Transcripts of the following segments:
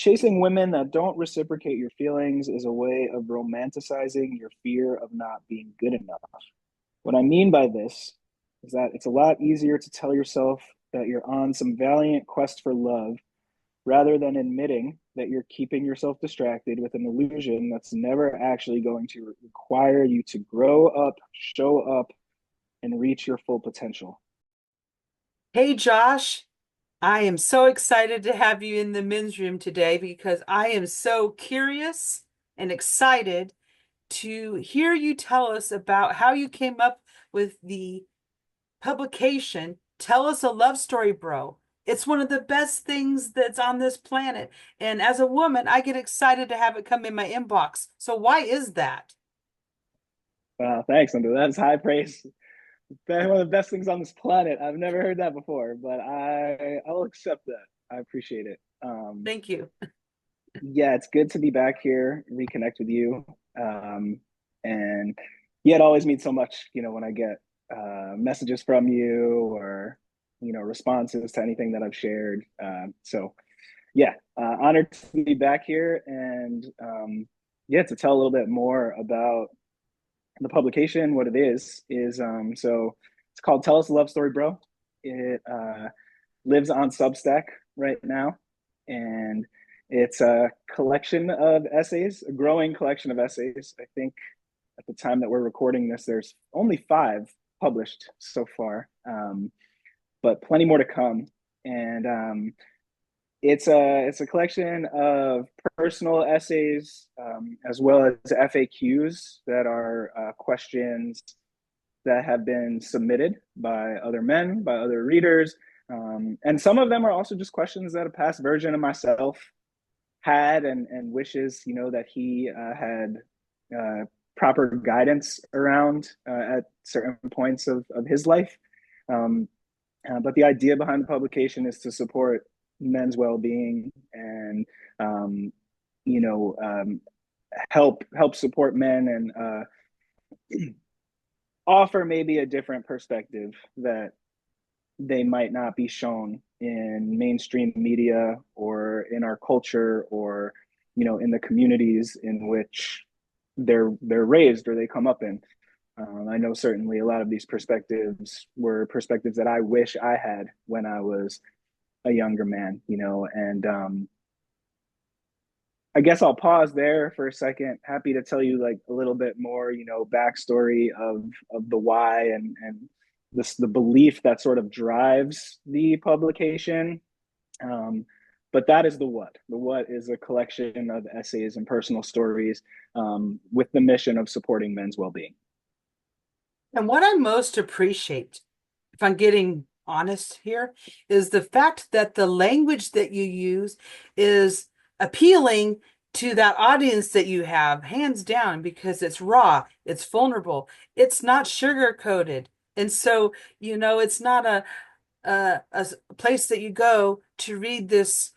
chasing women that don't reciprocate your feelings is a way of romanticizing your fear of not being good enough. What I mean by this is that it's a lot easier to tell yourself that you're on some valiant quest for love rather than admitting that you're keeping yourself distracted with an illusion that's never actually going to require you to grow up, show up, and reach your full potential. Hey Josh, I am so excited to have you in the men's room today because I am so curious and excited to hear you tell us about how you came up with the publication. Tell us a love story, bro. It's one of the best things that's on this planet. And as a woman, I get excited to have it come in my inbox. So why is that? Thanks, Linda. That's high praise. One of the best things on this planet. I've never heard that before, but I'll accept that. I appreciate it. Thank you. Yeah, it's good to be back here, reconnect with you. And yeah, it always means so much, when I get messages from you or responses to anything that I've shared. So yeah, honored to be back here and yeah, to tell a little bit more about the publication. What it is so it's called "Tell Us a Love Story, Bro." It lives on Substack right now, and it's a collection of essays, a growing collection of essays. I think at the time that we're recording this, there's only 5 published so far, but plenty more to come. And it's a collection of personal essays, as well as FAQs that are questions that have been submitted by other men, by other readers. And some of them are also just questions that a past version of myself had and wishes, that he had proper guidance around at certain points of his life. But the idea behind the publication is to support men's well-being and you know help support men and offer maybe a different perspective that they might not be shown in mainstream media or in our culture or in the communities in which they're raised or they come up in. I know certainly a lot of these perspectives were perspectives that I wish I had when I was a younger man, and I guess I'll pause there for a second. Happy to tell you like a little bit more, backstory of the why and the belief that sort of drives the publication. But that is the what. The what is a collection of essays and personal stories, with the mission of supporting men's well-being. And what I most appreciate, if I'm getting honest here, is the fact that the language that you use is appealing to that audience that you have, hands down, because it's raw, it's vulnerable, it's not sugar coated. And so, it's not a place that you go to read this,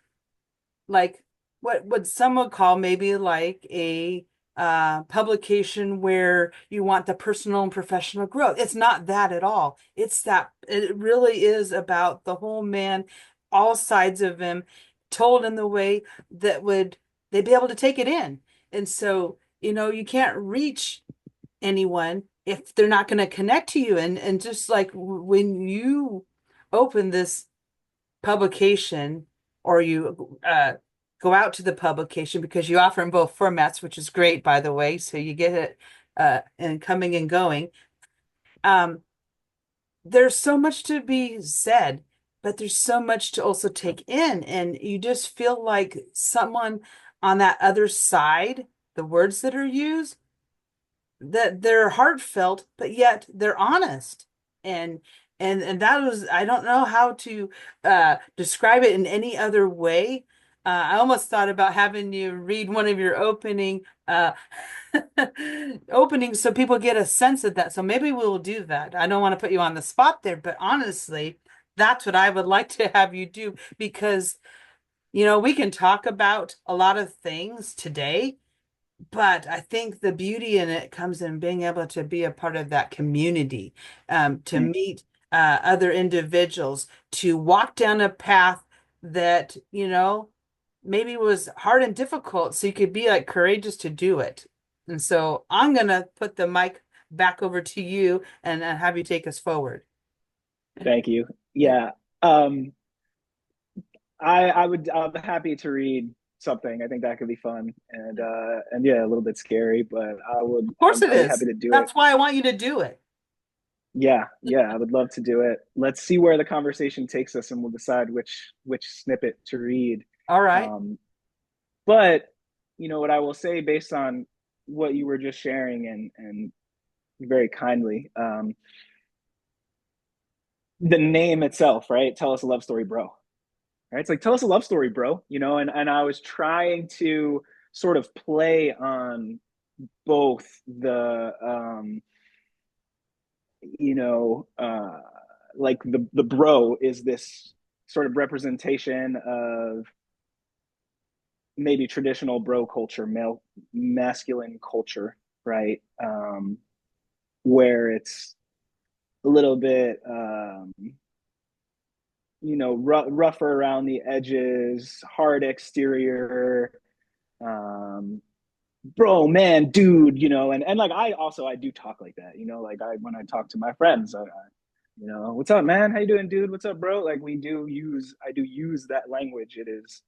like what some would call maybe like a publication where you want the personal and professional growth. It's not that at all. It's that it really is about the whole man, all sides of him, told in the way that would they'd be able to take it in. And so, you can't reach anyone if they're not going to connect to you. And just like when you open this publication or you go out to the publication because you offer in both formats, which is great, by the way. So you get it and coming and going. Um, there's so much to be said, but there's so much to also take in. And you just feel like someone on that other side, the words that are used, that they're heartfelt, but yet they're honest. And and that was, I don't know how to describe it in any other way. I almost thought about having you read one of your opening openings so people get a sense of that. So maybe we'll do that. I don't want to put you on the spot there, but honestly, that's what I would like to have you do because we can talk about a lot of things today, but I think the beauty in it comes in being able to be a part of that community, to Mm. meet other individuals, to walk down a path that, maybe was hard and difficult, so you could be like courageous to do it. And so I'm gonna put the mic back over to you and have you take us forward. Thank you. Yeah. Um, I'm happy to read something. I think that could be fun and yeah, a little bit scary, but Of course it I'd be happy is. to do it. That's why I want you to do it. Yeah, yeah, I would love to do it. Let's see where the conversation takes us and we'll decide which snippet to read. All right. Um, but what I will say based on what you were just sharing and very kindly, the name itself, right? Tell us a love story, bro. Right? It's like tell us a love story, bro. And I was trying to sort of play on both you know, uh, like the bro is this sort of representation of maybe traditional bro culture, male masculine culture, right? Where it's a little bit rougher around the edges, hard exterior, um, bro, man, dude, and like I do talk like that, like I when I talk to my friends, what's up, man? How you doing, dude? What's up, bro? Like I do use that language. It is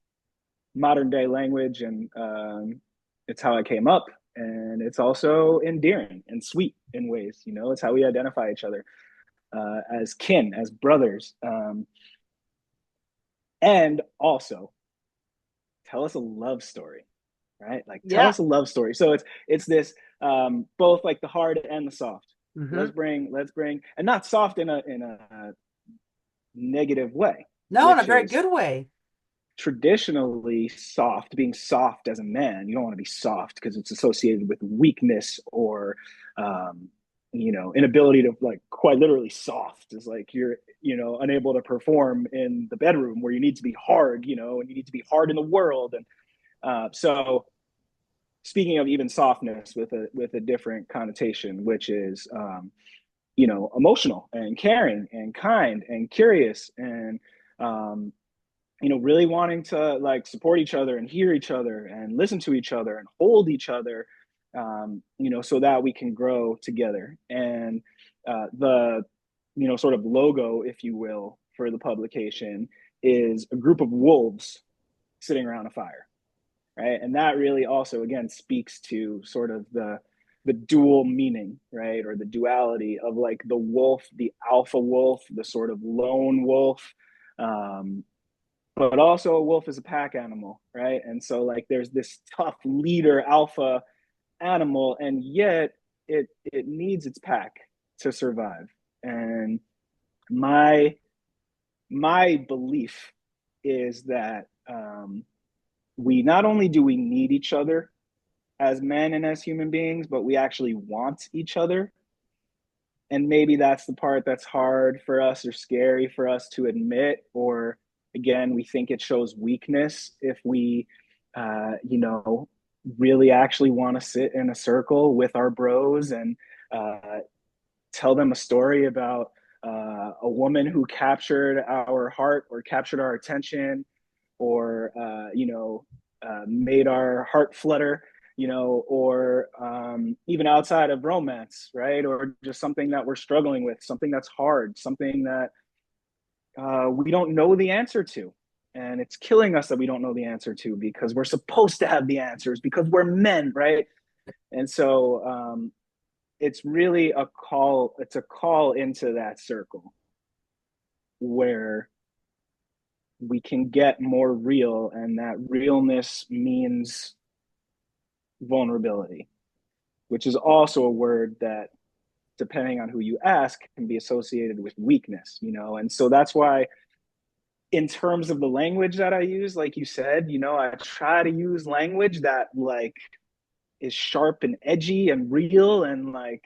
modern day language, and it's how I came up, and it's also endearing and sweet in ways. It's how we identify each other as kin, as brothers, and also tell us a love story, right? Like tell Yeah. us a love story. So it's this both like the hard and the soft. Hmm. Let's bring and not soft in a negative way, No, in a which very is good way. traditionally soft, being soft as a man. You don't want to be soft because it's associated with weakness or um, inability to like quite literally soft is like you're unable to perform in the bedroom where you need to be hard, and you need to be hard in the world. And so speaking of even softness with a different connotation, which is emotional and caring and kind and curious and um, really wanting to like support each other and hear each other and listen to each other and hold each other, so that we can grow together. And the sort of logo, if you will, for the publication is a group of wolves sitting around a fire, right? And that really also again speaks to sort of the dual meaning, right? Or the duality of like the wolf, the alpha wolf, the sort of lone wolf, um, but also a wolf is a pack animal, right? And so like there's this tough leader alpha animal, and yet it needs its pack to survive. And my my belief is that we not only do we need each other as men and as human beings, but we actually want each other. And maybe that's the part that's hard for us or scary for us to admit, or again, we think it shows weakness if we, really actually want to sit in a circle with our bros and uh, tell them a story about a woman who captured our heart or captured our attention or made our heart flutter, or even outside of romance, right? Or just something that we're struggling with, something that's hard, something that we don't know the answer to. And it's killing us that we don't know the answer to because we're supposed to have the answers because we're men, right? And so it's really a call. It's a call into that circle where we can get more real, and that realness means vulnerability, which is also a word that, depending on who you ask, can be associated with weakness, And so that's why, in terms of the language that I use, like you said, I try to use language that like is sharp and edgy and real and like,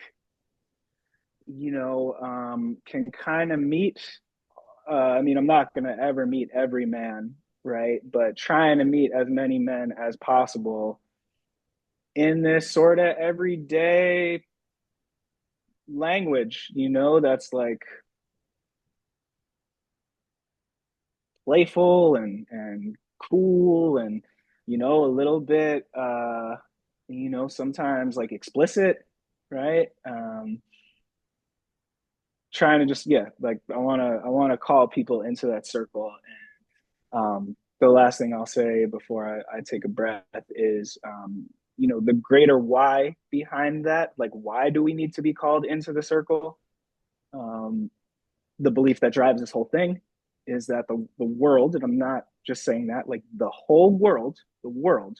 can kind of meet. I mean, I'm not going to ever meet every man, right? But trying to meet as many men as possible in this sort of everyday language, that's like playful and cool and, a little bit, sometimes like explicit, right? Trying to just, yeah, like I want to call people into that circle. The last thing I'll say before I take a breath is, the greater why behind that. Like, why do we need to be called into the circle? Um, the belief that drives this whole thing is that the world, and I'm not just saying that, like the whole world, the world,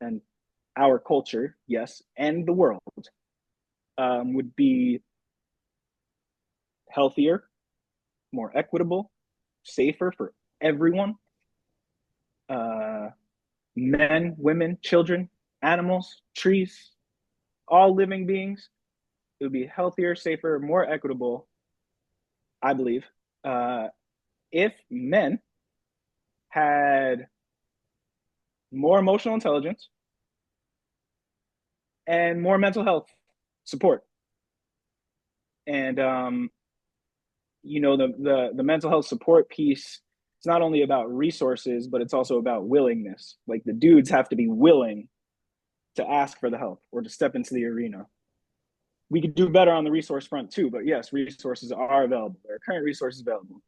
and our culture, yes, and the world would be healthier, more equitable, safer for everyone, uh, men, women, children, animals, trees, all living beings. It would be healthier, safer, more equitable, I believe, uh, if men had more emotional intelligence and more mental health support. And the mental health support piece, it's not only about resources, but it's also about willingness. Like the dudes have to be willing to ask for the help or to step into the arena. We could do better on the resource front too, but yes, resources are available. There are current resources available.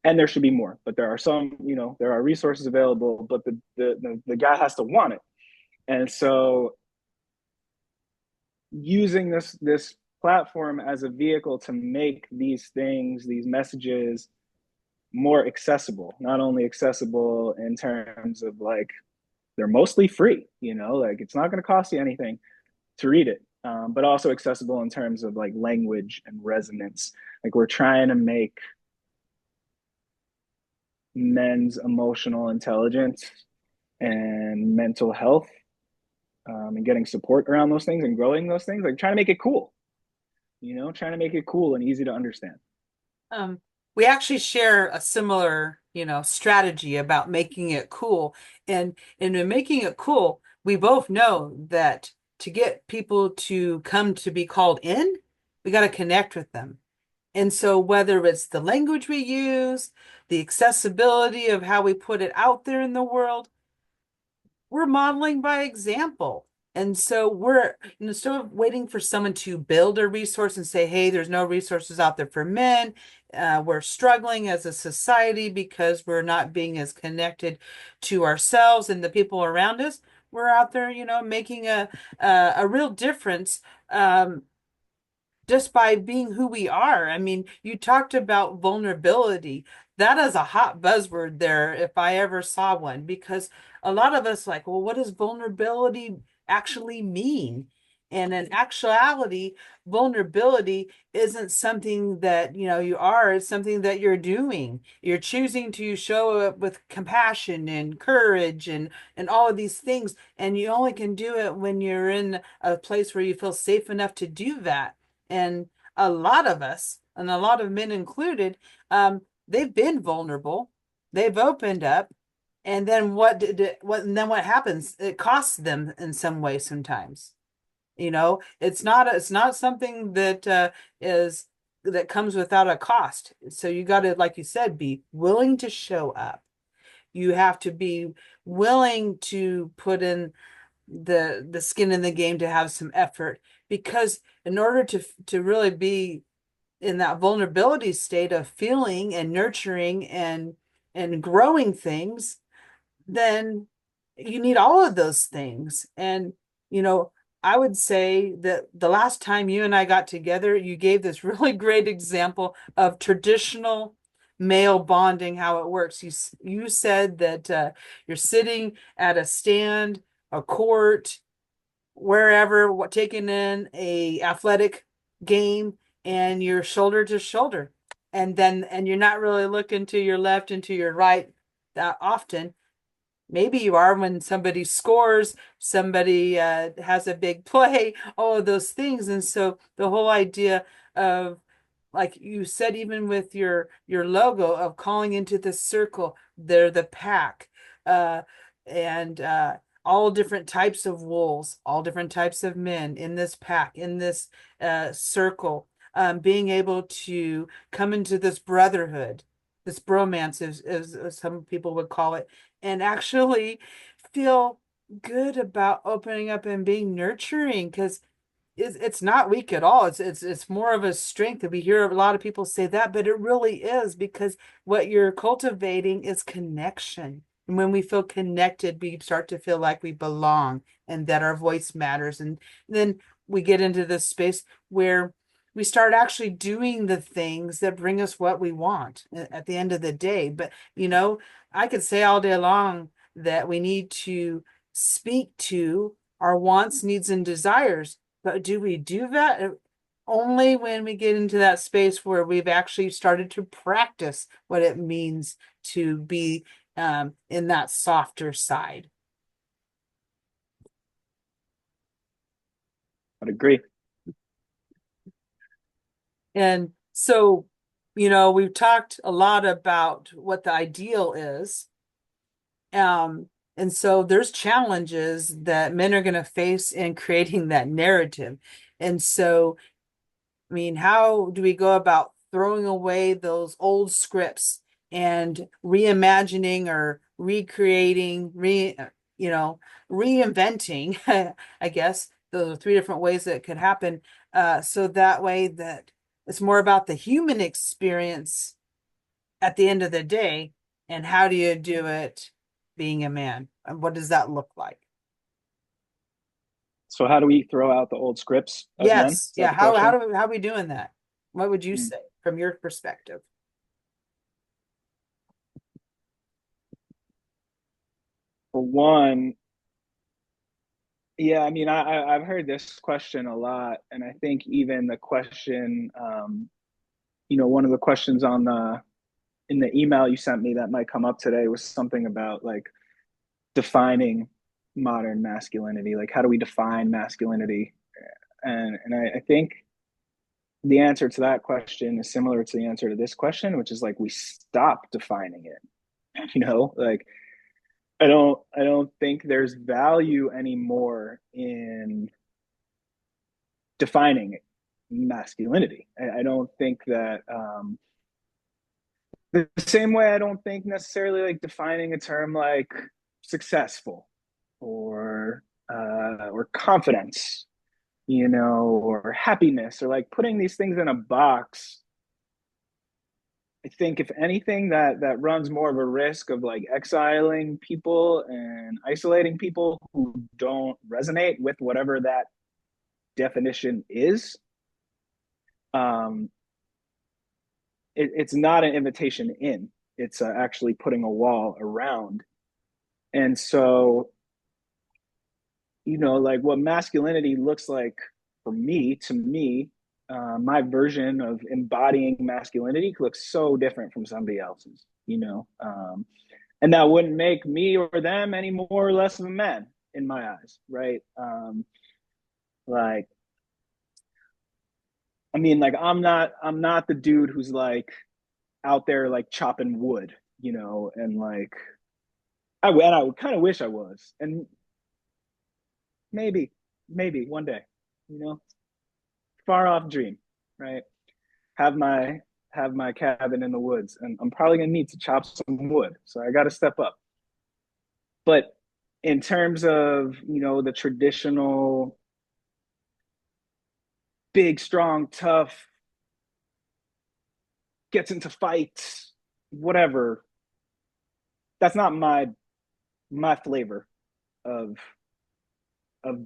And there should be more, but there are some, there are resources available, but the guy has to want it. And so using this platform as a vehicle to make these things, these messages more accessible, not only accessible in terms of like they're mostly free, like it's not going to cost you anything to read it, but also accessible in terms of like language and resonance. Like we're trying to make men's emotional intelligence and mental health, and getting support around those things and growing those things, like trying to make it cool, trying to make it cool and easy to understand. Um, we actually share a similar, strategy about making it cool. And in making it cool, we both know that to get people to come to be called in, we got to connect with them. And so whether it's the language we use, the accessibility of how we put it out there in the world, we're modeling by example. And so we're, instead of waiting for someone to build a resource and say, hey, there's no resources out there for men, we're struggling as a society because we're not being as connected to ourselves and the people around us. We're out there, making a real difference, just by being who we are. I mean, you talked about vulnerability. That is a hot buzzword there if I ever saw one, because a lot of us like, well, what does vulnerability actually mean? And in actuality, vulnerability isn't something that, you are, it's something that you're doing. You're choosing to show up with compassion and courage and all of these things. And you only can do it when you're in a place where you feel safe enough to do that. And a lot of us, and a lot of men included, they've been vulnerable. They've opened up. And then what happens? It costs them in some way sometimes. It's not something that is that comes without a cost. So you got to, like you said, be willing to show up. You have to be willing to put in the skin in the game, to have some effort, because in order to really be in that vulnerability state of feeling and nurturing and growing things, then you need all of those things. And you know I would say that the last time you and I got together, you gave this really great example of traditional male bonding, how it works. You said that you're sitting at a stand, a court, wherever, taking in a athletic game, and you're shoulder to shoulder, and you're not really looking to your left and to your right that often. Maybe you are when somebody scores, somebody has a big play, all of those things. And so the whole idea of, like you said, even with your logo, of calling into the circle, they're the pack, uh, and all different types of wolves, all different types of men in this pack, in this circle, being able to come into this brotherhood, this bromance, as some people would call it, and actually feel good about opening up and being nurturing, because it's not weak at all. It's more of a strength. And we hear a lot of people say that, but it really is, because what you're cultivating is connection. And when we feel connected, we start to feel like we belong and that our voice matters. And then we get into this space where we start actually doing the things that bring us what we want at the end of the day. But, I could say all day long that we need to speak to our wants, needs, and desires. But do we do that? Only when we get into that space where we've actually started to practice what it means to be in that softer side. I'd agree. And so, we've talked a lot about what the ideal is. And so there's challenges that men are going to face in creating that narrative. And so, I mean, how do we go about throwing away those old scripts and reimagining or recreating, reinventing, I guess those are three different ways that it could happen. So that way that it's more about the human experience at the end of the day. And how do you do it being a man? And what does that look like? So how do we throw out the old scripts as men? Yes. Is that Yeah. the How question? do how are we doing that? What would you Hmm. say from your perspective? For one, yeah, I mean, I've heard this question a lot, and I think even the question, one of the questions on the in the email you sent me that might come up today was something about like defining modern masculinity. Like, how do we define masculinity? And I think the answer to that question is similar to the answer to this question, which is like we stop defining it. Like I don't think there's value anymore in defining masculinity. I don't think that the same way I don't think necessarily like defining a term like successful or confidence, or happiness, or like putting these things in a box. I think if anything, that runs more of a risk of like exiling people and isolating people who don't resonate with whatever that definition is. Um, it's not an invitation in; it's actually putting a wall around. And so, like what masculinity looks like for me, to me, my version of embodying masculinity looks so different from somebody else's. And that wouldn't make me or them any more or less of a man in my eyes, right? Like, I mean, like I'm not the dude who's like out there like chopping wood, and like I would kind of wish I was, and maybe one day, you know, far off dream, right? Have my have my cabin in the woods, and I'm probably gonna need to chop some wood, so I got to step up. But in terms of the traditional big, strong, tough, gets into fights, whatever, that's not my flavor of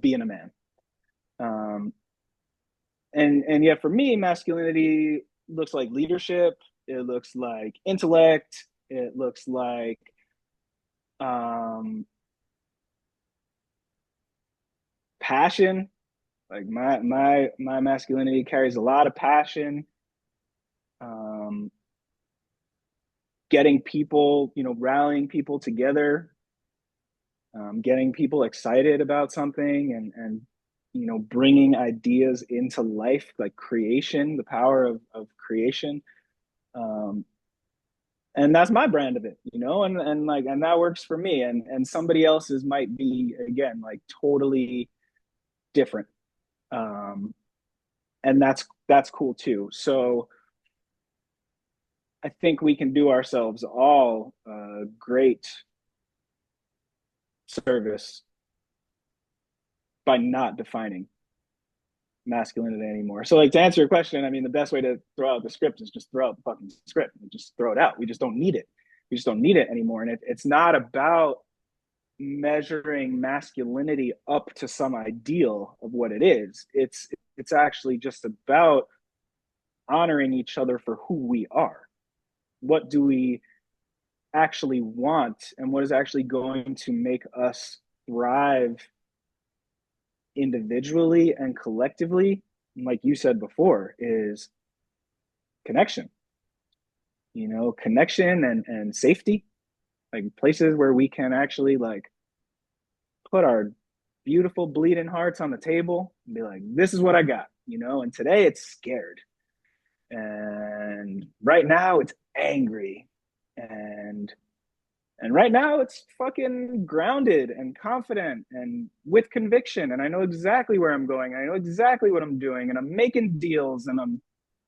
being a man. Um, and yet for me, masculinity looks like leadership. It looks like intellect. It looks like um, passion. Like my masculinity carries a lot of passion. Um, Getting people, rallying people together, getting people excited about something, and bringing ideas into life, like creation, the power of creation. Um, and that's my brand of it, and that works for me, and somebody else's might be, again, like totally different. Um, and that's cool too. So I think we can do ourselves all a great service by not defining masculinity anymore. So, like, to answer your question, I mean, the best way to throw out the script is just throw out the fucking script and just throw it out. We just don't need it. We just don't need it anymore. And it's not about measuring masculinity up to some ideal of what it is. It's actually just about honoring each other for who we are. What do we actually want, and what is actually going to make us thrive individually and collectively? And like you said before, is connection. Connection and safety, like places where we can actually like put our beautiful bleeding hearts on the table and be like, this is what I got. And today it's scared, and right now it's angry, and right now it's fucking grounded and confident and with conviction, and I know exactly where I'm going, I know exactly what I'm doing, and I'm making deals, and I'm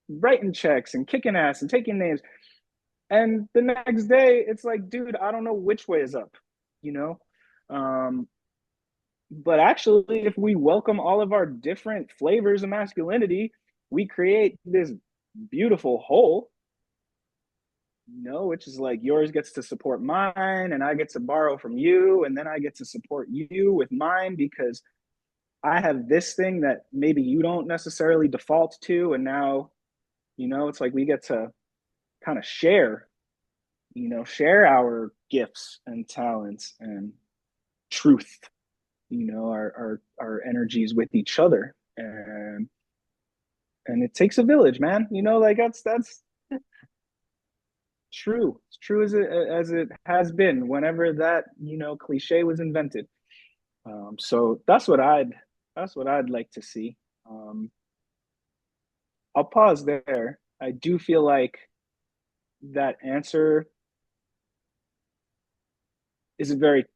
writing checks and kicking ass and taking names. And the next day it's like, dude, I don't know which way is up, you know um but actually, if we welcome all of our different flavors of masculinity, we create this beautiful whole, which is like yours gets to support mine, and I get to borrow from you, and then I get to support you with mine because I have this thing that maybe you don't necessarily default to. And now, it's like we get to kind of share our gifts and talents and truth, our energies with each other. And it takes a village, man. Like that's true. It's true as it has been whenever that cliche was invented. So that's what I'd like to see. um I'll pause there. I do feel like that answer is a very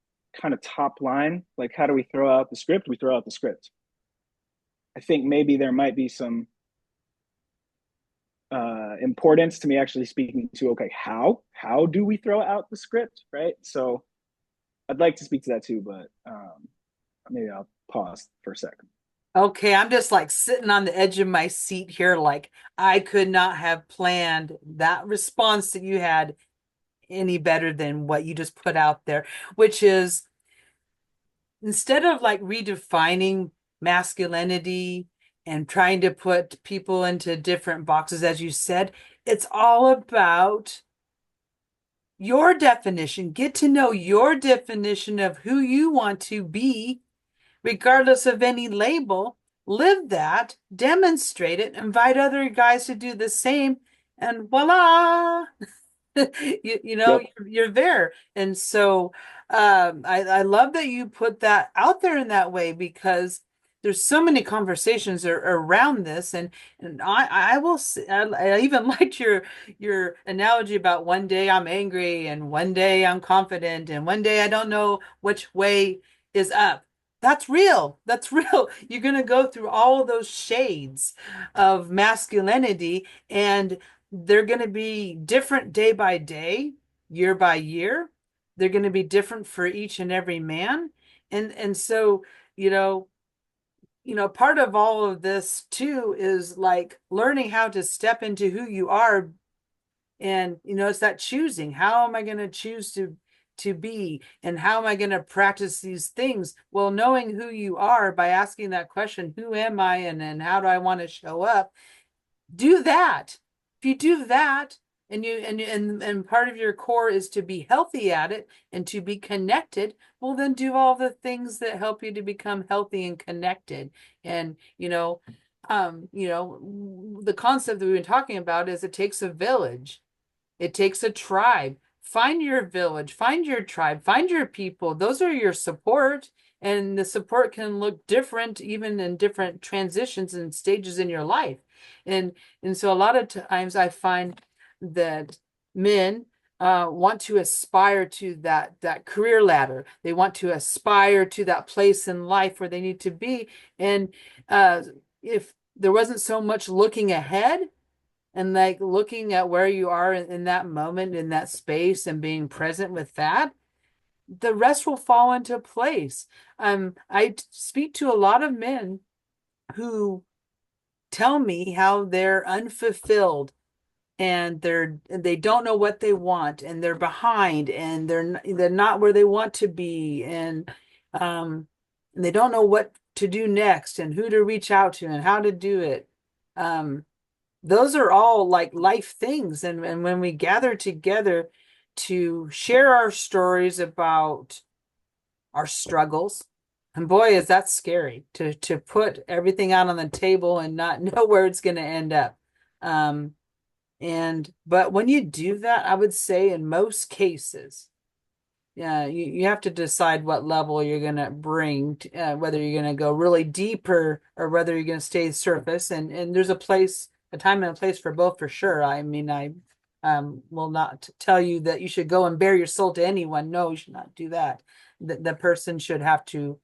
kind of top line. Like, how do we throw out the script? We throw out the script. I think maybe there might be some importance to me actually speaking to, okay, how do we throw out the script, right? So I'd like to speak to that too, but maybe I'll pause for a second. Okay, I'm just like sitting on the edge of my seat here, like I could not have planned that response that you had any better than what you just put out there, which is instead of like redefining masculinity and trying to put people into different boxes, as you said, it's all about your definition. Get to know your definition of who you want to be, regardless of any label. Live that, demonstrate it, invite other guys to do the same, and voila. Yep. You're there. And so I love that you put that out there in that way, because there's so many conversations around this. And I will I even liked your analogy about one day I'm angry and one day I'm confident and one day I don't know which way is up. That's real. That's real. You're going to go through all of those shades of masculinity, and they're going to be different day by day, year by year. They're going to be different for each and every man. And so, you know, part of all of this too is like learning how to step into who you are. And it's that choosing. How am I going to choose to be, and how am I going to practice these things? Well, knowing who you are by asking that question, who am I, and how do I want to show up? Do that. If you do that, and part of your core is to be healthy at it and to be connected, well, then do all the things that help you to become healthy and connected. And the concept that we've been talking about is it takes a village. It takes a tribe. Find your village, find your tribe, find your people. Those are your support. And the support can look different even in different transitions and stages in your life. And so a lot of times I find that men want to aspire to that career ladder. They want to aspire to that place in life where they need to be. And if there wasn't so much looking ahead and like looking at where you are in that moment, in that space, and being present with that, the rest will fall into place. I speak to a lot of men who tell me how they're unfulfilled and they don't know what they want, and they're behind, and they're not where they want to be, and they don't know what to do next and who to reach out to and how to do it. Um, those are all like life things, and when we gather together to share our stories about our struggles, and boy, is that scary to put everything out on the table and not know where it's going to end up. But when you do that, I would say in most cases, yeah, you have to decide what level you're going to bring, whether you're going to go really deeper or whether you're going to stay surface. And there's a time and a place for both for sure. I mean, I will not tell you that you should go and bare your soul to anyone. No, you should not do that. The person should have to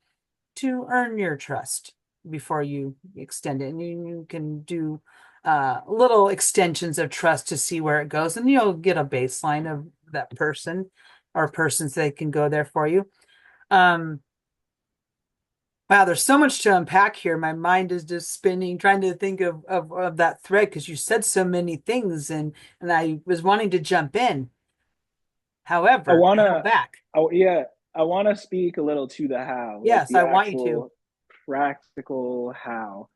earn your trust before you extend it. And you can do little extensions of trust to see where it goes, and you'll get a baseline of that person or persons that can go there for you. Um, wow, there's so much to unpack here. My mind is just spinning, trying to think of that thread because you said so many things, and I was wanting to jump in. I However, I held wanna, back. oh yeah, I wanna speak a little to the how, like Yes, the I want you to. actual practical how.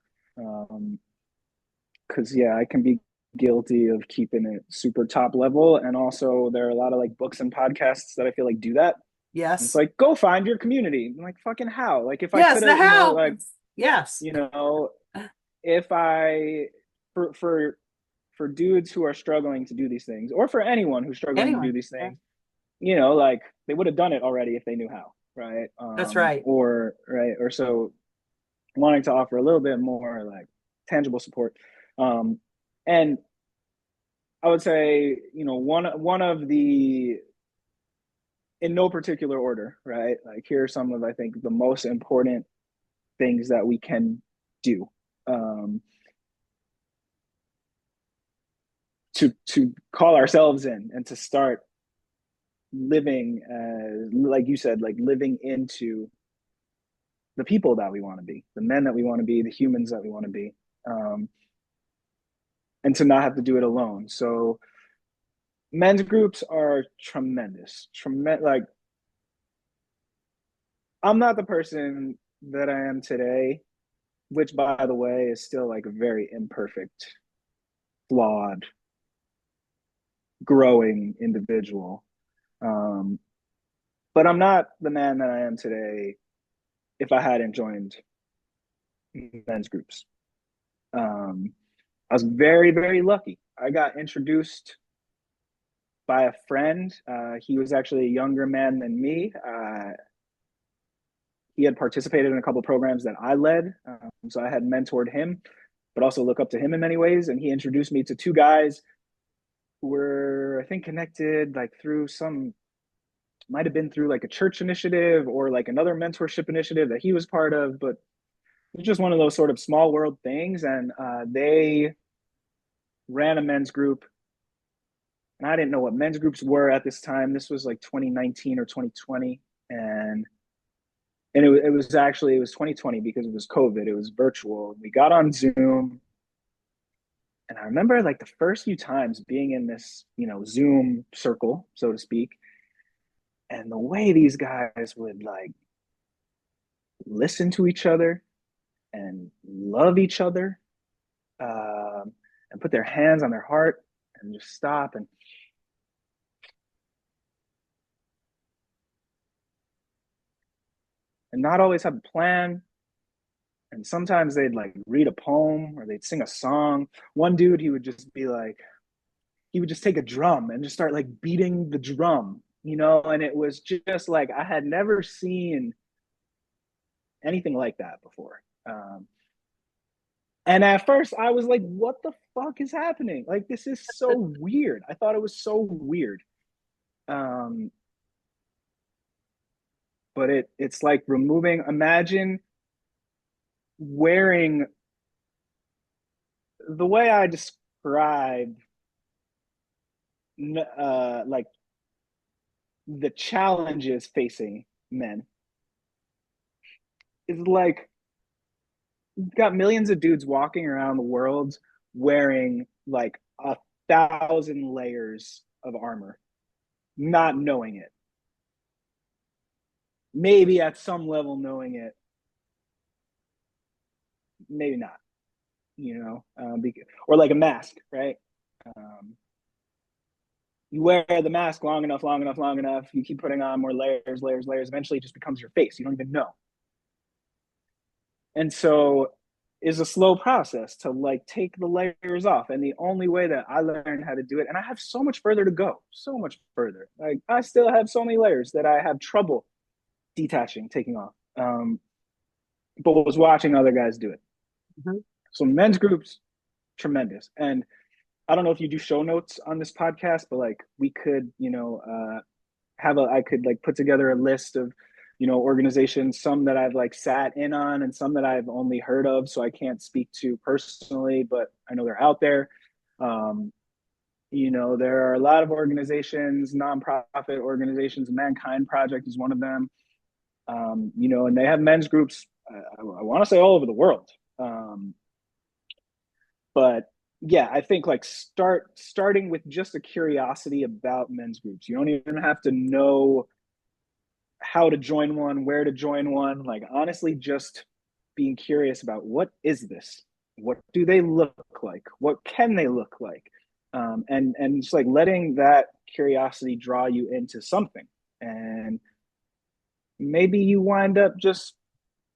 Because yeah, I can be guilty of keeping it super top level, and also there are a lot of like books and podcasts that I feel like do that. And it's Yes. like, go find your community. I'm like, fucking how? Like if I Yes, could the have, how. like, Yes. you know, if I for dudes who are struggling to do these things, or for anyone who's struggling to do Anyone. these Yeah, things, like they would have done it already if they knew how, right? that's right. Or so wanting to offer a little bit more like tangible support. Um, and I would say, one of the, in no particular order, right? Like here are some of, I think, the most important things that we can do, um, to call ourselves in and to start living as, like you said, like living into the people that we want to be, the men that we want to be, the humans that we want to be, um, and to not have to do it alone. So men's groups are tremendous. Like I'm not the person that I am today, which by the way is still like a very imperfect, flawed, growing individual. Um, but I'm not the man that I am today if I hadn't joined men's groups. Um, I was very, very lucky. I got introduced by a friend. He was actually a younger man than me. He had participated in a couple of programs that I led, so I had mentored him, but also look up to him in many ways. And he introduced me to two guys who were, I think, connected like through some, might have been through like a church initiative or like another mentorship initiative that he was part of, but it was just one of those sort of small world things. And they ran a men's group, and I didn't know what men's groups were at this time. This was like 2019 or 2020, and it was 2020 because it was COVID. It was virtual. We got on Zoom, and I remember like the first few times being in this, Zoom circle, so to speak, and the way these guys would like listen to each other and love each other, and put their hands on their heart and just stop and not always have a plan. And sometimes they'd like read a poem or they'd sing a song. One dude, he would just take a drum and just start like beating the drum, and it was just like I had never seen anything like that before. And at first I was like, what the fuck is happening? Like, this is so weird. I thought it was so weird. Um, but it's like imagine wearing, the way I describe describe like the challenges facing men is like you've got millions of dudes walking around the world wearing like 1,000 layers of armor, not knowing it. Maybe at some level knowing it, maybe not, or like a mask, right? Um, you wear the mask long enough, long enough, long enough, you keep putting on more layers, layers, layers. Eventually, it just becomes your face. You don't even know. And so, is a slow process to like take the layers off. And the only way that I learned how to do it, and I have so much further to go, so much further. Like I still have so many layers that I have trouble detaching, taking off. But was watching other guys do it. Mhm. So men's groups, tremendous. And I don't know if you do show notes on this podcast, but like we could, I could like put together a list of, organizations, some that I've like sat in on and some that I've only heard of. So I can't speak to personally, but I know they're out there. Um, there are a lot of organizations, nonprofit organizations. Mankind Project is one of them. And they have men's groups, I want to say all over the world. But yeah, I think like starting with just a curiosity about men's groups. You don't even have to know how to join one, where to join one. Like honestly, just being curious about what is this? What do they look like? What can they look like? And just like letting that curiosity draw you into something. And maybe you wind up just,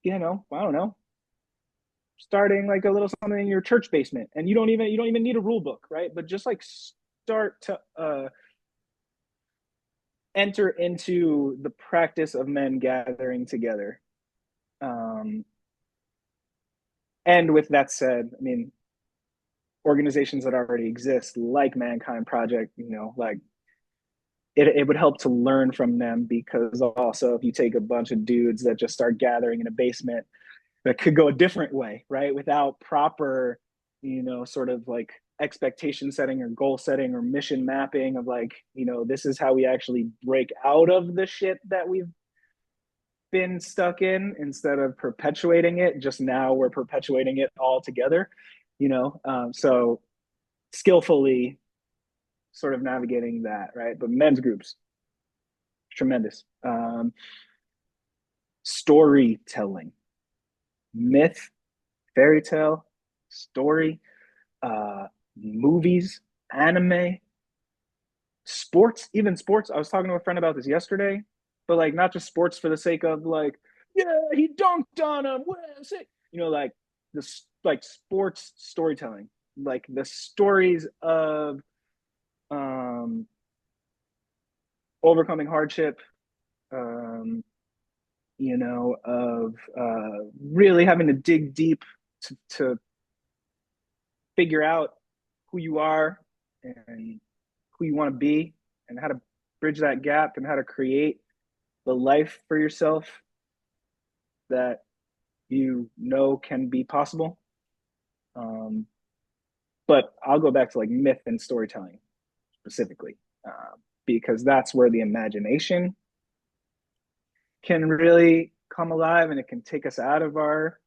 I don't know, starting like a little something in your church basement, and you don't even need a rule book, right? But just like start to enter into the practice of men gathering together. Um, and with that said, I mean, organizations that already exist, like Mankind Project, like it would help to learn from them, because also if you take a bunch of dudes that just start gathering in a basement, that could go a different way, right? Without proper, sort of like expectation setting or goal setting or mission mapping of like, this is how we actually break out of the shit that we've been stuck in, instead of perpetuating it. Just now we're perpetuating it all together, so skillfully sort of navigating that, right? But men's groups, tremendous. Storytelling, myth, fairy tale, story, uh, movies, anime, sports, even sports. I was talking to a friend about this yesterday, but like not just sports for the sake of like, yeah, he dunked on him. Like this, like sports storytelling, like the stories of um, overcoming hardship, um, of really having to dig deep to figure out who you are and who you want to be, and how to bridge that gap, and how to create the life for yourself that can be possible. Um, but I'll go back to like myth and storytelling specifically, because that's where the imagination can really come alive, and it can take us out of our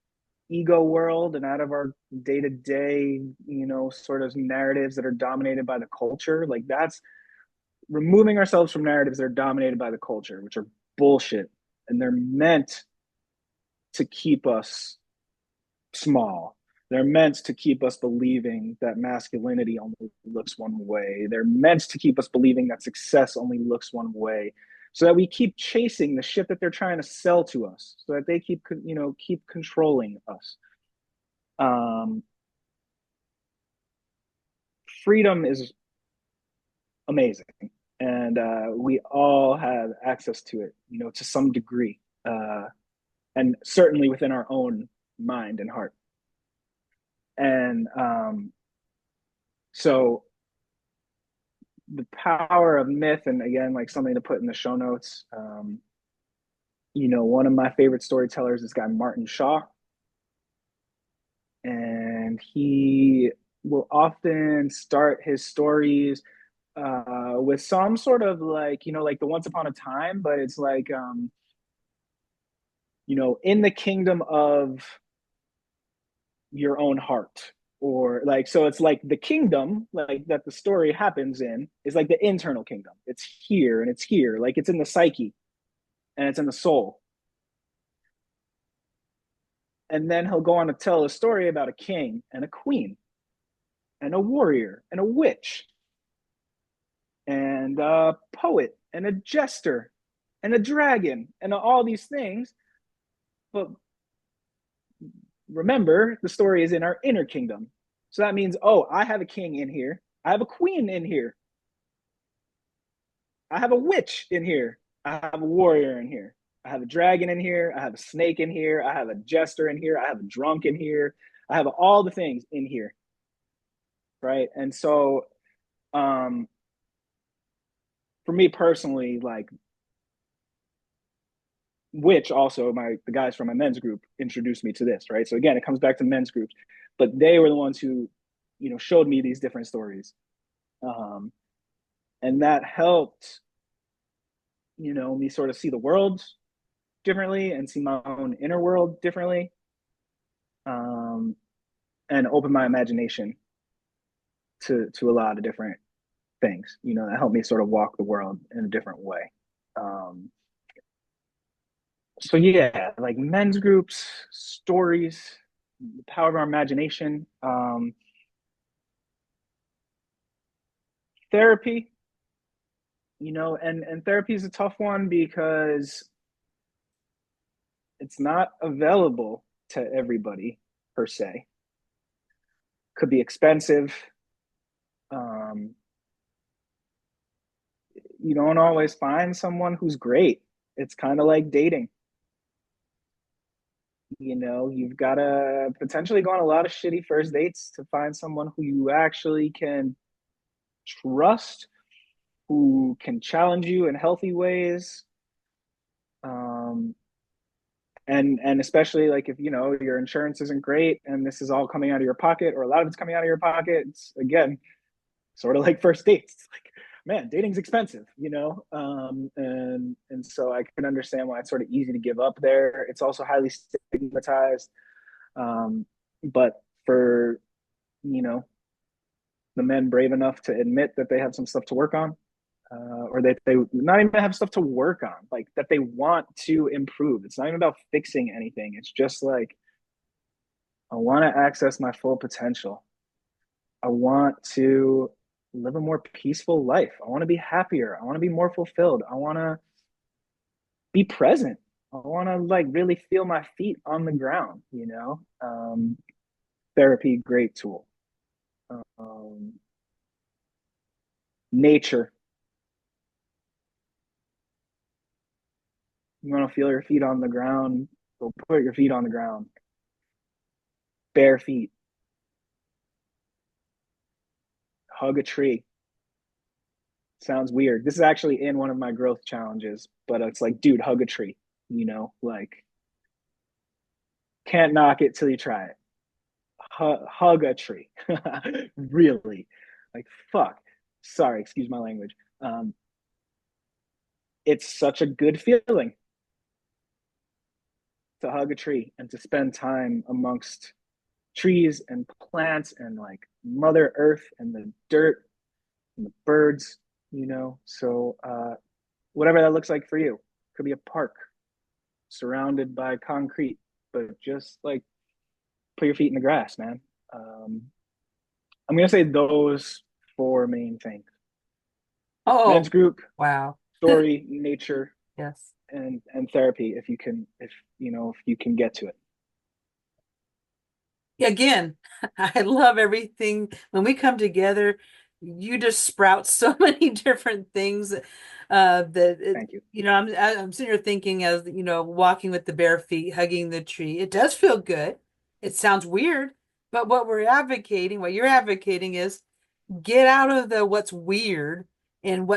ego world and out of our day to day, sort of narratives that are dominated by the culture. Like that's removing ourselves from narratives that are dominated by the culture, which are bullshit. And they're meant to keep us small. They're meant to keep us believing that masculinity only looks one way. They're meant to keep us believing that success only looks one way, so that we keep chasing the shit that they're trying to sell to us, so that they keep controlling us. Um, Freedom is amazing, and we all have access to it, to some degree, and certainly within our own mind and heart. And so the power of myth, and again, like something to put in the show notes. One of my favorite storytellers is this guy Martin Shaw, and he will often start his stories with some sort of like, like the once upon a time, but it's like, in the kingdom of your own heart. Or like, so it's like the kingdom, like that the story happens in, is like the internal kingdom. It's here and it's here, like it's in the psyche and it's in the soul. And then he'll go on to tell a story about a king and a queen and a warrior and a witch and a poet and a jester and a dragon and all these things. But remember, the story is in our inner kingdom. So that means, oh, I have a king in here. I have a queen in here. I have a witch in here. I have a warrior in here. I have a dragon in here. I have a snake in here. I have a jester in here. I have a drunk in here. I have all the things in here. Right. And so, um, for me personally, like, which also the guys from my men's group introduced me to this, right? So again, it comes back to men's groups, but they were the ones who, showed me these different stories. Um, and that helped, me sort of see the world differently and see my own inner world differently, um, and open my imagination to a lot of different things, that helped me sort of walk the world in a different way. Um, so yeah, like men's groups, stories, the power of our imagination, therapy, and therapy is a tough one because it's not available to everybody per se. Could be expensive. Um, you don't always find someone who's great. It's kind of like dating. You've got to potentially go on a lot of shitty first dates to find someone who you actually can trust, who can challenge you in healthy ways. Um, and especially like if your insurance isn't great and this is all coming out of your pocket, or a lot of it's coming out of your pocket, it's again sort of like first dates. It's like, man, dating's expensive, and so I can understand why it's sort of easy to give up there. It's also highly stigmatized, but for you know the men brave enough to admit that they have some stuff to work on, or that they not even have stuff to work on, like that they want to improve. It's not even about fixing anything. It's just like, I want to access my full potential. I want to live a more peaceful life. I want to be happier. I want to be more fulfilled. I want to be present. I want to like really feel my feet on the ground. Therapy, great tool. Um, nature. You want to feel your feet on the ground? Go put your feet on the ground. Bare feet. Hug a tree. Sounds weird. This is actually in one of my growth challenges, but it's like, dude, hug a tree. Like, can't knock it till you try it. Hug a tree. Really, like, fuck. Sorry, excuse my language. It's such a good feeling to hug a tree and to spend time amongst trees and plants and like Mother Earth and the dirt and the birds. So whatever that looks like for you. Could be a park surrounded by concrete, but just like put your feet in the grass, man. um, I'm gonna say those four main things: men's Oh, group, wow. story, nature, Yes. and therapy. If you can get to it. Again, I love everything. When we come together, you just sprout so many different things that Thank you. I'm sitting here thinking as walking with the bare feet, hugging the tree. It does feel good. It sounds weird, but what you're advocating is get out of the what's weird and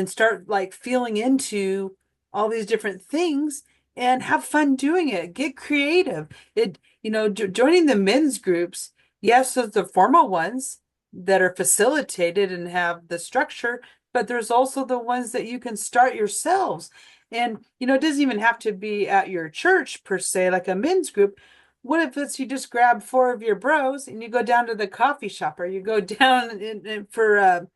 start like feeling into all these different things and have fun doing it. Get creative. Joining the men's groups, Yes, there's the formal ones that are facilitated and have the structure, but there's also the ones that you can start yourselves. And, it doesn't even have to be at your church per se, like a men's group. What if it's you just grab four of your bros and you go down to the coffee shop, or you go down for a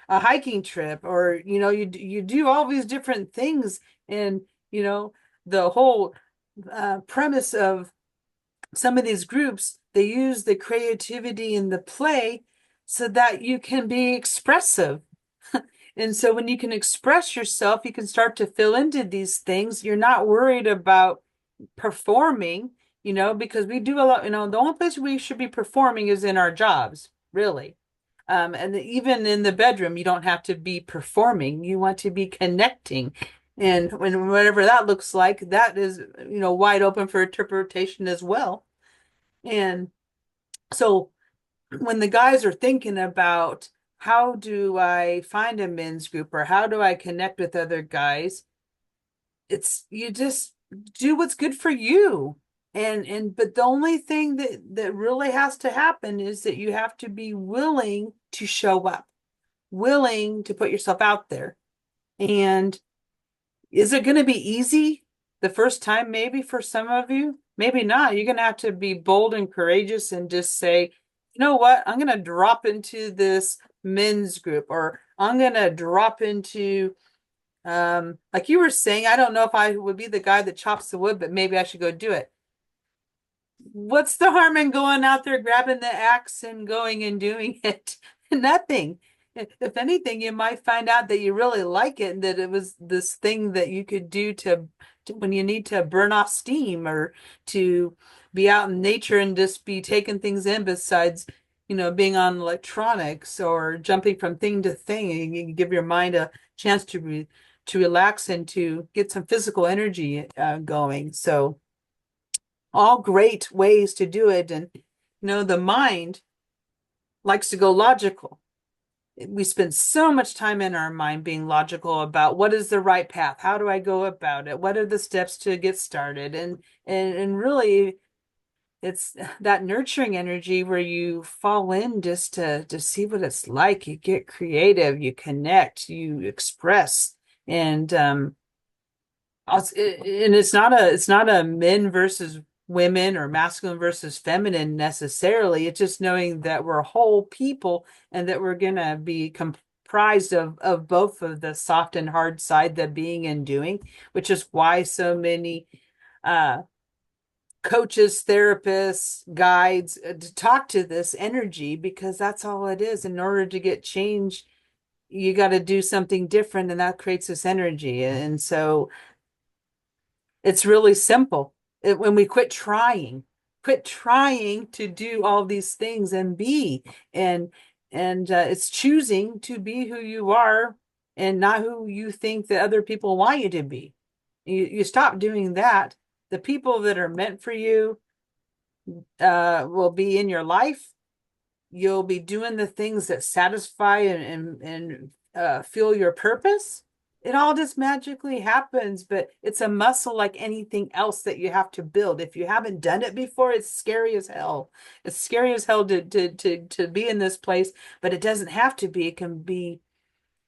hiking trip, or, you do all these different things. And, the whole premise of some of these groups, they use the creativity and the play so that you can be expressive. And so when you can express yourself, you can start to fill into these things. You're not worried about performing, because we do a lot, the only place we should be performing is in our jobs, really. And even in the bedroom, you don't have to be performing. You want to be connecting. And whatever that looks like, that is, wide open for interpretation as well. And so when the guys are thinking about how do I find a men's group or how do I connect with other guys, it's you just do what's good for you. And but the only thing that really has to happen is that you have to be willing to show up, willing to put yourself out there. And is it going to be easy the first time? Maybe for some of you, maybe not. You're going to have to be bold and courageous and just say, you know what? I'm going to drop into this men's group, or I'm going to drop into, like you were saying, I don't know if I would be the guy that chops the wood, but maybe I should go do it. What's the harm in going out there, grabbing the axe and going and doing it? Nothing. If anything, you might find out that you really like it and that it was this thing that you could do to when you need to burn off steam, or to be out in nature and just be taking things in besides, being on electronics or jumping from thing to thing. You give your mind a chance to relax and to get some physical energy going. So all great ways to do it. And, the mind likes to go logical. We spend so much time in our mind being logical about what is the right path, how do I go about it, what are the steps to get started. And really it's that nurturing energy where you fall in just to see what it's like. You get creative, you connect, you express. And it's not a men versus women or masculine versus feminine necessarily. It's just knowing that we're whole people and that we're gonna be comprised of both of the soft and hard side, the being and doing, which is why so many uh coaches, therapists, guides to talk to this energy, because that's all it is. In order to get change, you got to do something different, and that creates this energy. And so it's really simple. When we quit trying to do all these things and be, and it's choosing to be who you are and not who you think that other people want you to be. You stop doing that. The people that are meant for you will be in your life. You'll be doing the things that satisfy and feel your purpose. It all just magically happens, but it's a muscle like anything else that you have to build. If you haven't done it before, it's scary as hell. It's scary as hell to be in this place, but it doesn't have to be. It can be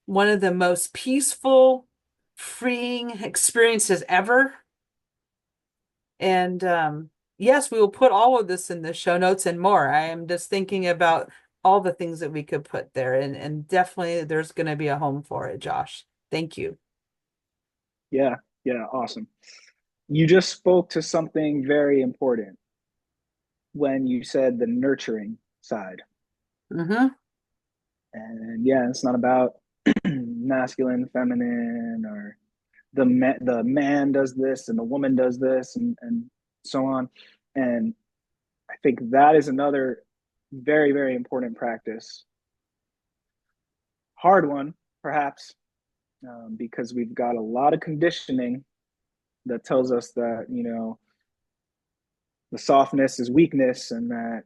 one of the most peaceful, freeing experiences ever. And yes, we will put all of this in the show notes and more. I am just thinking about all the things that we could put there, and definitely there's going to be a home for it, Josh. Thank you. Yeah, yeah, awesome. You just spoke to something very important when you said the nurturing side. Mm-hmm. And yeah, it's not about masculine, feminine, or the man does this and the woman does this, and so on. And I think that is another very, very important practice. Hard one, perhaps, because we've got a lot of conditioning that tells us that, the softness is weakness, and that,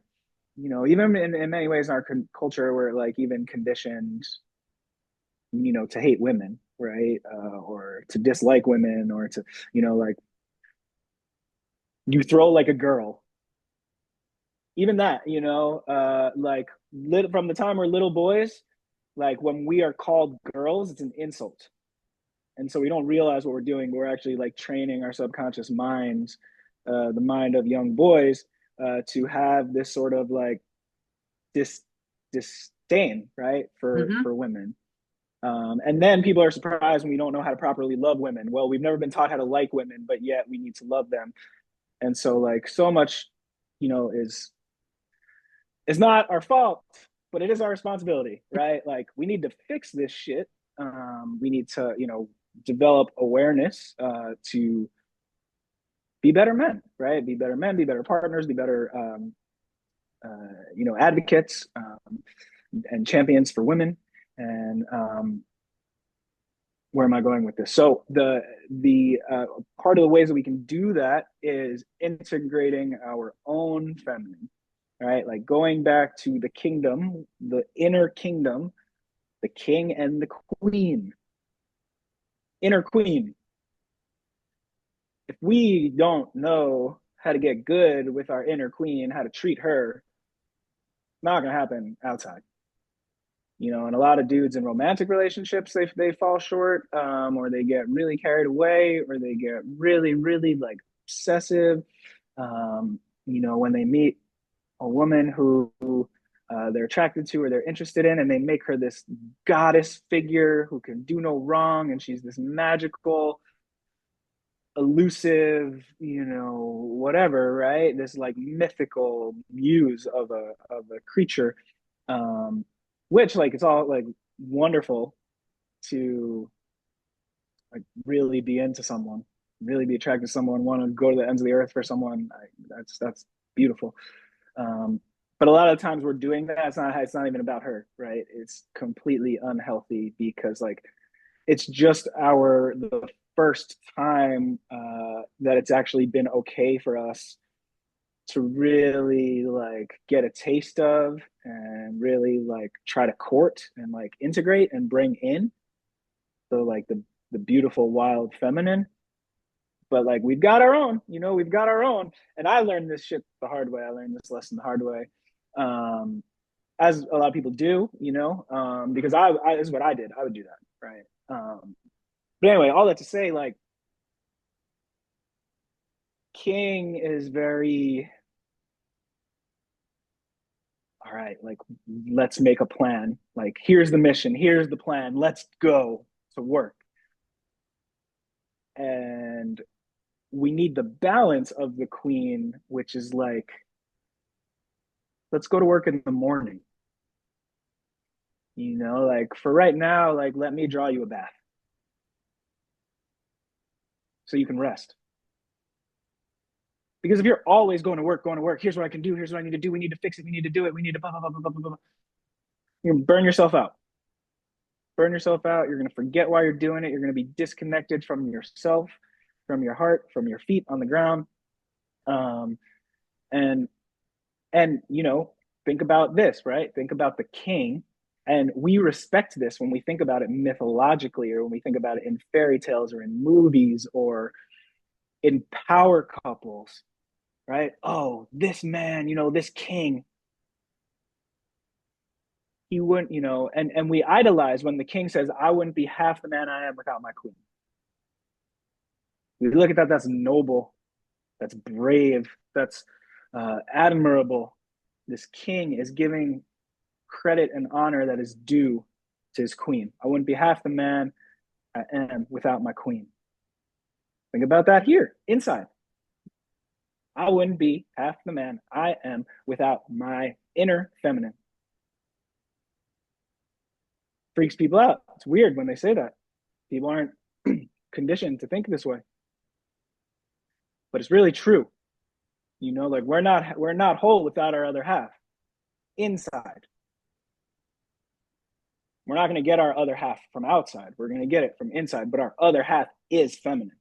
even in many ways in our culture, we're like even conditioned, to hate women, right? Or to dislike women, or to, like, you throw like a girl, even that, like from the time we're little boys, like when we are called girls, it's an insult. And so we don't realize what we're doing. We're actually like training our subconscious minds, the mind of young boys, to have this sort of like dis disdain, right, Hmm. for women. And then people are surprised when we don't know how to properly love women. Well, we've never been taught how to like women, but yet we need to love them. And so like so much, is not our fault, but it is our responsibility, right? Like we need to fix this shit. We need to, develop awareness to be better men, right? Be better men, be better partners, be better, advocates and champions for women. And where am I going with this? So the part of the ways that we can do that is integrating our own feminine, right? Like going back to the kingdom, the inner kingdom, the king and the queen, inner queen. If we don't know how to get good with our inner queen, how to treat her, it's not gonna happen outside. And a lot of dudes in romantic relationships, they fall short, or they get really carried away, or they get really, really like obsessive. When they meet a woman who they're attracted to or they're interested in, and they make her this goddess figure who can do no wrong, and she's this magical, elusive, whatever, right? This like mythical muse of a creature, um, which like it's all like wonderful to like really be into someone, really be attracted to someone, want to go to the ends of the earth for someone. That's beautiful. Um, but a lot of times we're doing that. It's not even about her, right? It's completely unhealthy because like it's just the first time that it's actually been okay for us to really like get a taste of and really like try to court and like integrate and bring in the beautiful wild feminine. But like we've got our own, we've got our own. And I learned this shit the hard way. I learned this lesson the hard way. Um, as a lot of people do, because I this is what I did. I would do that, right? But anyway, all that to say, like King is very all right. Like let's make a plan. Like here's the mission. Here's the plan. Let's go to work. And we need the balance of the queen, which is like let's go to work in the morning. Like for right now, like let me draw you a bath so you can rest. Because if you're always going to work, here's what I can do, here's what I need to do, we need to fix it, we need to do it, we need to blah, blah, blah, blah, blah, blah. You're gonna burn yourself out. Burn yourself out. You're gonna forget why you're doing it. You're gonna be disconnected from yourself, from your heart, from your feet on the ground. Um, and think about this, right? Think about the king. And we respect this when we think about it mythologically, or when we think about it in fairy tales or in movies or in power couples, right? Oh, this man, this king, he wouldn't, and we idolize when the king says, I wouldn't be half the man I am without my queen. We look at that, that's noble, that's brave, that's admirable. This king is giving credit and honor that is due to his queen. I wouldn't be half the man I am without my queen. Think about that here, inside. I wouldn't be half the man I am without my inner feminine. Freaks people out. It's weird when they say that. People aren't conditioned to think this way, but it's really true. Like we're not whole without our other half inside. We're not going to get our other half from outside. We're going to get it from inside, but our other half is feminine,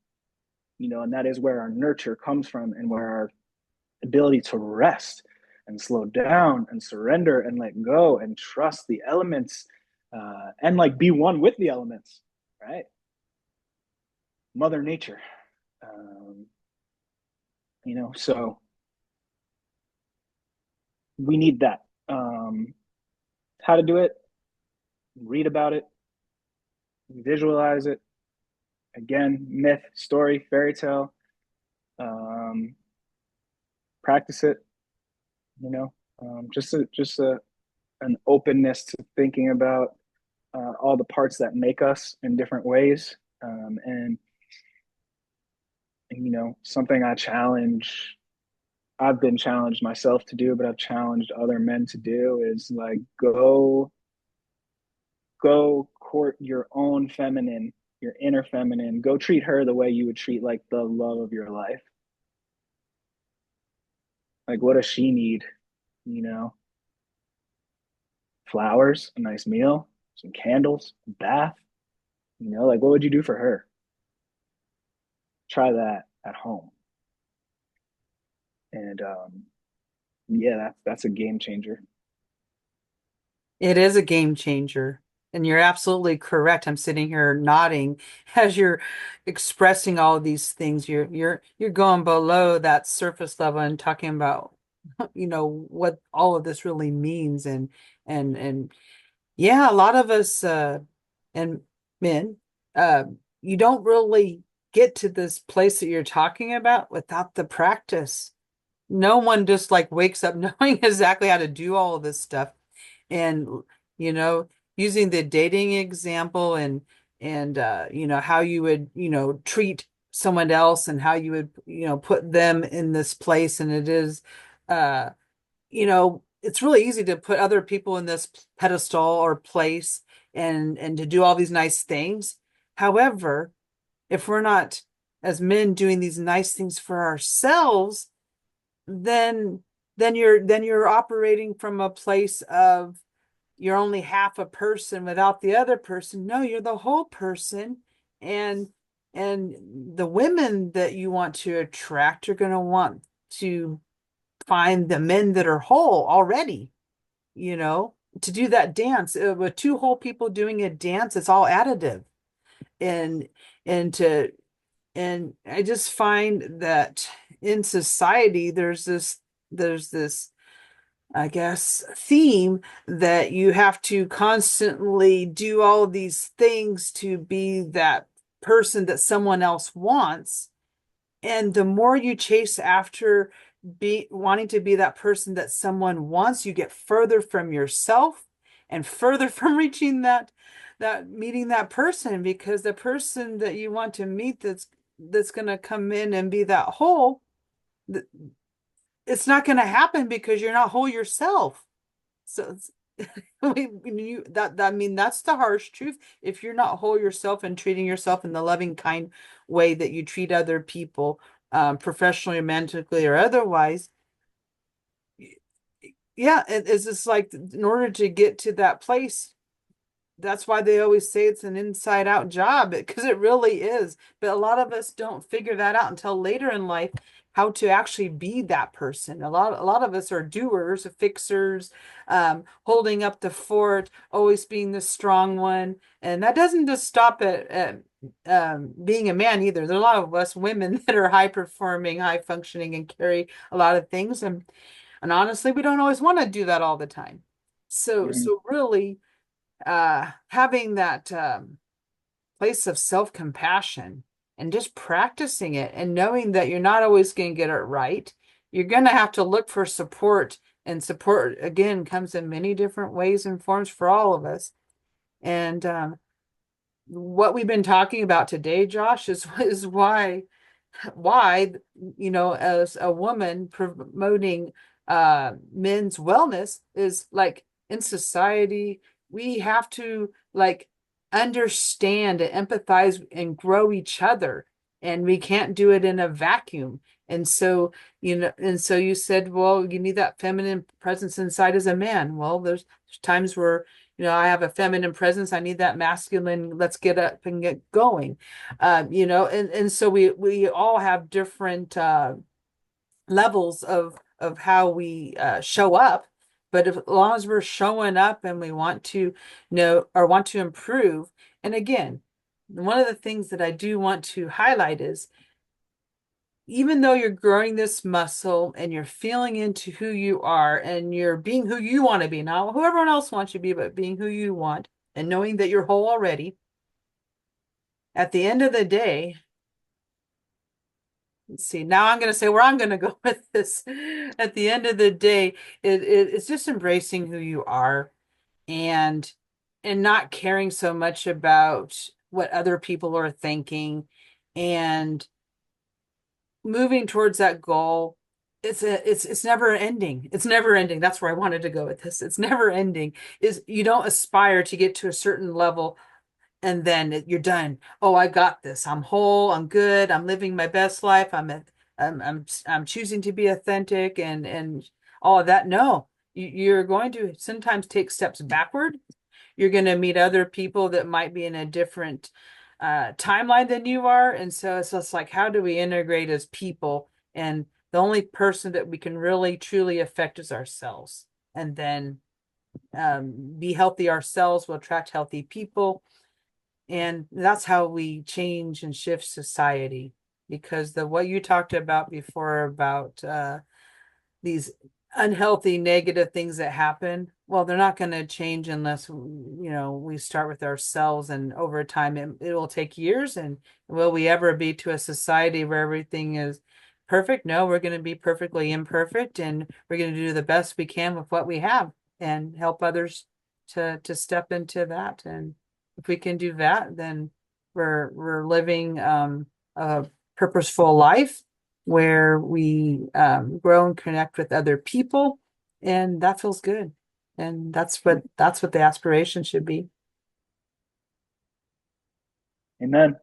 and that is where our nurture comes from and where our ability to rest and slow down and surrender and let go and trust the elements, and like be one with the elements, right? Mother Nature. So we need that. How to do it, read about it, visualize it. Again, myth, story, fairy tale. Um, Practice it. You know, just an openness to thinking about all the parts that make us in different ways. And something I've been challenged myself to do, but I've challenged other men to do is like go court your own feminine, your inner feminine. Go treat her the way you would treat like the love of your life. Like, what does she need? You know, flowers, a nice meal, some candles, a bath. Like, what would you do for her? Try that at home. And yeah, that's a game changer. It is a game changer. And you're absolutely correct. I'm sitting here nodding as you're expressing all of these things. You're going below that surface level and talking about, what all of this really means. And yeah, a lot of us and men, uh, you don't really get to this place that you're talking about without the practice. No one just like wakes up knowing exactly how to do all of this stuff. And you know using the dating example and how you would treat someone else and how you would put them in this place, and it is uh it's really easy to put other people in this pedestal or place and to do all these nice things. However, if we're not as men doing these nice things for ourselves, then then you're operating from a place of you're only half a person without the other person. No, you're the whole person. And and the women that you want to attract are going to want to find the men that are whole already, you know, to do that dance. With two whole people doing a dance, it's all additive. And and to and I just find that in society there's this I guess, theme that you have to constantly do all of these things to be that person that someone else wants. And the more you chase after be wanting to be that person that someone wants, you get further from yourself and further from reaching that meeting that person, because the person that you want to meet that's going to come in and be that whole, it's not going to happen because you're not whole yourself. So I mean, that's the harsh truth. If you're not whole yourself and treating yourself in the loving, kind way that you treat other people, professionally, romantically, or otherwise, yeah, it's just like in order to get to that place, that's why they always say it's an inside out job, because it really is. But a lot of us don't figure that out until later in life, how to actually be that person. A lot of us are doers, fixers, holding up the fort, always being the strong one. And that doesn't just stop at being a man either. There's a lot of us women that are high performing, high functioning, and carry a lot of things. And honestly, we don't always want to do that all the time. So Mhm. so really, having that place of self-compassion and just practicing it and knowing that you're not always going to get it right. You're going to have to look for support, and support again comes in many different ways and forms for all of us. And what we've been talking about today, Josh, is why, as a woman promoting men's wellness, is like in society, we have to like understand and empathize and grow each other. And we can't do it in a vacuum. And so you said, well, you need that feminine presence inside as a man. Well, there's times where, I have a feminine presence. I need that masculine. Let's get up and get going. And so we all have different levels of how we show up. But as long as we're showing up and we want to know or want to improve, and again, one of the things that I do want to highlight is even though you're growing this muscle and you're feeling into who you are and you're being who you want to be, not who everyone else wants you to be, but being who you want and knowing that you're whole already, at the end of the day, let's see, now I'm going to say where I'm going to go with this. At the end of the day, it's just embracing who you are and not caring so much about what other people are thinking and moving towards that goal. It's never ending. It's never ending. That's where I wanted to go with this. It's never ending. Is you don't aspire to get to a certain level and then you're done. Oh, I got this. I'm whole. I'm good. I'm living my best life. I'm choosing to be authentic and all of that. No, you're going to sometimes take steps backward. You're going to meet other people that might be in a different timeline than you are. And so it's just like, how do we integrate as people? And the only person that we can really truly affect is ourselves. And then be healthy ourselves will attract healthy people. And that's how we change and shift society. Because the what you talked about before about these unhealthy negative things that happen, well, they're not going to change unless we start with ourselves, and over time it will take years. And will we ever be to a society where everything is perfect? No, we're going to be perfectly imperfect, and we're going to do the best we can with what we have and help others to step into that. And if we can do that, then we're living a purposeful life where we grow and connect with other people, and that feels good. And that's what the aspiration should be. Amen.